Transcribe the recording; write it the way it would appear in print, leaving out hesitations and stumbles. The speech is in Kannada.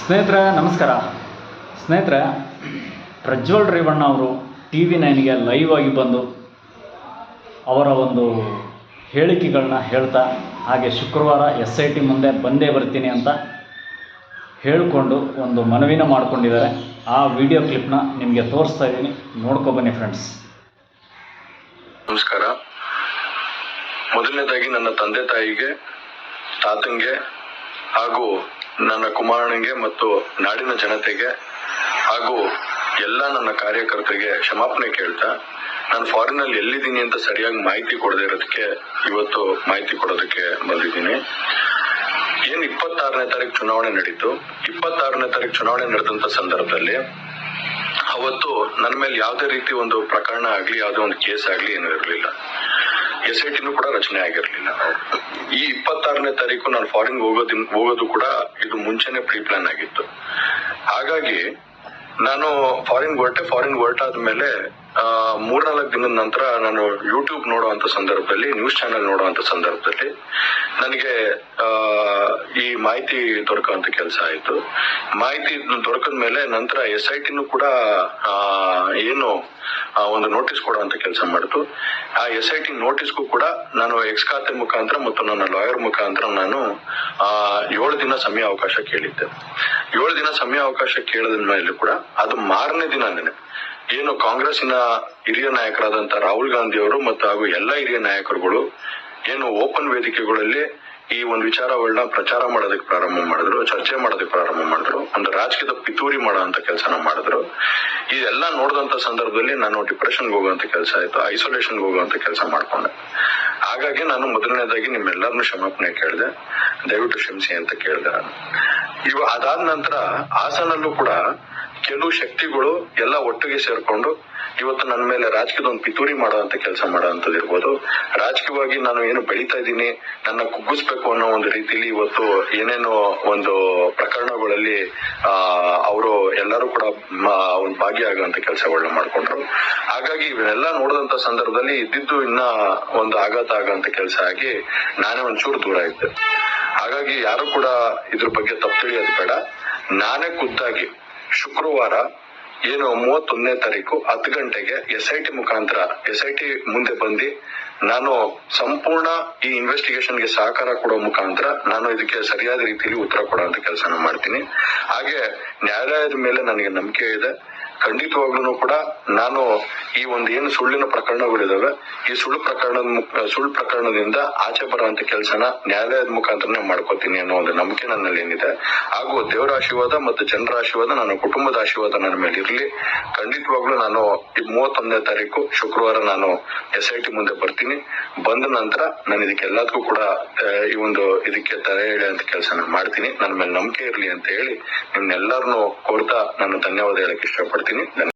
ಸ್ನೇಹಿತರೆ ನಮಸ್ಕಾರ. ಸ್ನೇಹಿತರೆ, ಪ್ರಜ್ವಲ್ ರೇವಣ್ಣ ಅವರು TV9ಗೆ ಲೈವ್ ಆಗಿ ಬಂದು ಅವರ ಒಂದು ಹೇಳಿಕೆಗಳನ್ನ ಹೇಳ್ತಾ, ಹಾಗೆ ಶುಕ್ರವಾರ SIT ಮುಂದೆ ಬಂದೇ ಬರ್ತೀನಿ ಅಂತ ಹೇಳಿಕೊಂಡು ಒಂದು ಮನವಿನ ಮಾಡಿಕೊಂಡಿದ್ದಾರೆ. ಆ ವಿಡಿಯೋ ಕ್ಲಿಪ್ನ ನಿಮಗೆ ತೋರಿಸ್ತಾ ಇದ್ದೀನಿ, ನೋಡ್ಕೊಬನ್ನಿ ಫ್ರೆಂಡ್ಸ್. ನಮಸ್ಕಾರ. ಮೊದಲನೇದಾಗಿ ನನ್ನ ತಂದೆ ತಾಯಿಗೆ, ತಾತಂಗೆ ಹಾಗೂ ನನ್ನ ಕುಮಾರನಿಗೆ ಮತ್ತು ನಾಡಿನ ಜನತೆಗೆ ಹಾಗೂ ಎಲ್ಲ ನನ್ನ ಕಾರ್ಯಕರ್ತರಿಗೆ ಕ್ಷಮಾಪಣೆ ಕೇಳ್ತಾ, ನಾನು ಫಾರಿನಲ್ಲಿ ಎಲ್ಲಿದ್ದೀನಿ ಅಂತ ಸರಿಯಾಗಿ ಮಾಹಿತಿ ಕೊಡದೇ ಇರೋದಕ್ಕೆ ಇವತ್ತು ಮಾಹಿತಿ ಕೊಡೋದಕ್ಕೆ ಬಂದಿದ್ದೀನಿ. ಏನು 26ನೇ ತಾರೀಕು ಚುನಾವಣೆ ನಡೀತು. 26ನೇ ತಾರೀಕು ಚುನಾವಣೆ ನಡೆದಂತ ಸಂದರ್ಭದಲ್ಲಿ ಅವತ್ತು ನನ್ನ ಮೇಲೆ ಯಾವುದೇ ರೀತಿ ಒಂದು ಪ್ರಕರಣ ಆಗ್ಲಿ, ಯಾವುದೇ ಒಂದು ಕೇಸ್ ಆಗ್ಲಿ ಏನೂ ಇರಲಿಲ್ಲ. SITನೂ ಕೂಡ ರಚನೆ ಆಗಿರ್ಲಿಲ್ಲ. ಈ 26ನೇ ತಾರೀಕು ನಾನು ಫಾರಿನ್ ಹೋಗೋದು ಕೂಡ ಇದು ಮುಂಚೆನೆ ಪ್ರೀ ಪ್ಲಾನ್ ಆಗಿತ್ತು. ಹಾಗಾಗಿ ನಾನು ಫಾರಿನ್ ಹೊರಟಾದ್ಮೇಲೆ 3-4 ದಿನದ ನಂತರ ನಾನು ಯೂಟ್ಯೂಬ್ ನೋಡುವಂತ ಸಂದರ್ಭದಲ್ಲಿ, ನ್ಯೂಸ್ ಚಾನೆಲ್ ನೋಡುವಂತ ಸಂದರ್ಭದಲ್ಲಿ ನನಗೆ ಈ ಮಾಹಿತಿ ದೊರಕುವಂತ ಕೆಲಸ ಆಯ್ತು. ಮಾಹಿತಿ ದೊರಕದ ಮೇಲೆ ನಂತರ SITನೂ ಕೂಡ ಏನು ಒಂದು ನೋಟಿಸ್ ಕೊಡುವಂತ ಕೆಲಸ ಮಾಡಿತು. ಆ SIT ನೋಟಿಸ್ಗೂ ಕೂಡ ನಾನು ಎಕ್ಸ್ ಖಾತೆ ಮುಖಾಂತರ ಮತ್ತು ನನ್ನ ಲಾಯರ್ ಮುಖಾಂತರ ನಾನು 7 ದಿನ ಸಮಯ ಅವಕಾಶ ಕೇಳಿದ್ದೆ. 7 ದಿನ ಸಮಯ ಅವಕಾಶ ಕೇಳಿದ ಮೇಲೆ ಕೂಡ ಅದು ಮಾರನೇ ದಿನನೇ ಏನು ಕಾಂಗ್ರೆಸ್ಸಿನ ಹಿರಿಯ ನಾಯಕರಾದಂತ ರಾಹುಲ್ ಗಾಂಧಿ ಅವರು ಮತ್ತು ಹಾಗೂ ಎಲ್ಲಾ ಹಿರಿಯ ನಾಯಕರುಗಳು ಏನು ಓಪನ್ ವೇದಿಕೆಗಳಲ್ಲಿ ಈ ಒಂದು ವಿಚಾರಗಳನ್ನ ಪ್ರಚಾರ ಮಾಡೋದಕ್ಕೆ ಪ್ರಾರಂಭ ಮಾಡಿದ್ರು, ಚರ್ಚೆ ಮಾಡೋದಕ್ಕೆ ಪ್ರಾರಂಭ ಮಾಡಿದ್ರು, ಒಂದು ರಾಜಕೀಯದ ಪಿತೂರಿ ಮಾಡುವಂತ ಕೆಲಸನ ಮಾಡಿದ್ರು. ಇದೆಲ್ಲ ನೋಡಿದಂತ ಸಂದರ್ಭದಲ್ಲಿ ನಾನು ಡಿಪ್ರೆಷನ್ಗೆ ಹೋಗುವಂತ ಕೆಲಸ ಆಯ್ತು, ಐಸೋಲೇಷನ್ಗೆ ಹೋಗುವಂತ ಕೆಲಸ ಮಾಡ್ಕೊಂಡೆ. ಹಾಗಾಗಿ ನಾನು ಮೊದಲನೇದಾಗಿ ನಿಮ್ಮೆಲ್ಲರನ್ನು ಕ್ಷಮಾಪಣೆ ಕೇಳಿದೆ, ದಯವಿಟ್ಟು ಕ್ಷಮಿಸಿ ಅಂತ ಕೇಳಿದೆ. ಅದಾದ ನಂತರ ಹಾಸನಲ್ಲೂ ಕೂಡ ಕೆಲವು ಶಕ್ತಿಗಳು ಎಲ್ಲ ಒಟ್ಟಿಗೆ ಸೇರ್ಕೊಂಡು ಇವತ್ತು ನನ್ನ ಮೇಲೆ ರಾಜಕೀಯದ ಒಂದು ಪಿತೂರಿ ಮಾಡುವಂತ ಕೆಲಸ ಮಾಡುವಂತದ್ದು ಇರ್ಬೋದು. ರಾಜಕೀಯವಾಗಿ ನಾನು ಏನು ಬೆಳೀತಾ ಇದ್ದೀನಿ, ನನ್ನ ಕುಗ್ಗಿಸ್ಬೇಕು ಅನ್ನೋ ಒಂದು ರೀತಿಲಿ ಇವತ್ತು ಏನೇನೋ ಒಂದು ಪ್ರಕರಣಗಳಲ್ಲಿ ಅವರು ಎಲ್ಲರೂ ಕೂಡ ಒಂದು ಭಾಗಿಯಾಗುವಂತ ಕೆಲಸಗಳನ್ನ ಮಾಡ್ಕೊಂಡ್ರು. ಹಾಗಾಗಿ ಇವನ್ನೆಲ್ಲ ನೋಡಿದಂತ ಸಂದರ್ಭದಲ್ಲಿ ಇದ್ದಿದ್ದು ಇನ್ನ ಒಂದು ಆಘಾತ ಆಗುವಂತ ಕೆಲಸ ಆಗಿ ನಾನೇ ಒಂಚೂರು ದೂರ ಇದ್ದೆ. ಹಾಗಾಗಿ ಯಾರು ಕೂಡ ಇದ್ರ ಬಗ್ಗೆ ತಪ್ಪು ತಿಳಿಯೋದು ಬೇಡ. ನಾನೇ ಖುದ್ದಾಗಿ ಶುಕ್ರವಾರ ಏನು 31ನೇ ತಾರೀಕು 10 ಗಂಟೆಗೆ SIT ಮುಖಾಂತರ SIT ಮುಂದೆ ಬಂದು ನಾನು ಸಂಪೂರ್ಣ ಈ ಇನ್ವೆಸ್ಟಿಗೇಷನ್ಗೆ ಸಹಕಾರ ಕೊಡೋ ಮುಖಾಂತರ ನಾನು ಇದಕ್ಕೆ ಸರಿಯಾದ ರೀತಿಯಲ್ಲಿ ಉತ್ತರ ಕೊಡುವಂತ ಕೆಲಸನ ಮಾಡ್ತೀನಿ. ಹಾಗೆ ನ್ಯಾಯಾಲಯದ ಮೇಲೆ ನನಗೆ ನಂಬಿಕೆ ಇದೆ. ಖಂಡಿತವಾಗ್ಲೂ ಕೂಡ ನಾನು ಈ ಒಂದು ಏನು ಸುಳ್ಳಿನ ಪ್ರಕರಣಗಳಿದಾವೆ, ಈ ಸುಳ್ಳು ಪ್ರಕರಣದಿಂದ ಆಚೆ ಬರುವಂತ ಕೆಲಸನ ನ್ಯಾಯಾಲಯದ ಮುಖಾಂತರನೇ ಮಾಡ್ಕೋತೀನಿ ಅನ್ನೋ ಒಂದು ನಂಬಿಕೆ ನನ್ನಲ್ಲಿ ಏನಿದೆ. ಹಾಗೂ ದೇವರ ಆಶೀರ್ವಾದ ಮತ್ತು ಜನರ ಆಶೀರ್ವಾದ, ನನ್ನ ಕುಟುಂಬದ ಆಶೀರ್ವಾದ ನನ್ನ ಮೇಲೆ ಇರ್ಲಿ. ಖಂಡಿತವಾಗ್ಲೂ ನಾನು ಈ 31ನೇ ತಾರೀಕು ಶುಕ್ರವಾರ ನಾನು SIT ಮುಂದೆ ಬರ್ತೀನಿ. ಬಂದ ನಂತರ ನಾನು ಇದಕ್ಕೆಲ್ಲದಕ್ಕೂ ಕೂಡ ಈ ಒಂದು ಇದಕ್ಕೆ ತಡೆ ಹಿಡಿಯುವಂತ ಕೆಲಸನ ಮಾಡ್ತೀನಿ. ನನ್ನ ಮೇಲೆ ನಂಬಿಕೆ ಇರ್ಲಿ ಅಂತ ಹೇಳಿ ನಿಮ್ನೆಲ್ಲರನ್ನು ಕೋರ್ತಾ ನಾನು ಧನ್ಯವಾದ ಹೇಳಕ್ ಇಷ್ಟಪಡ್ತೀನಿ.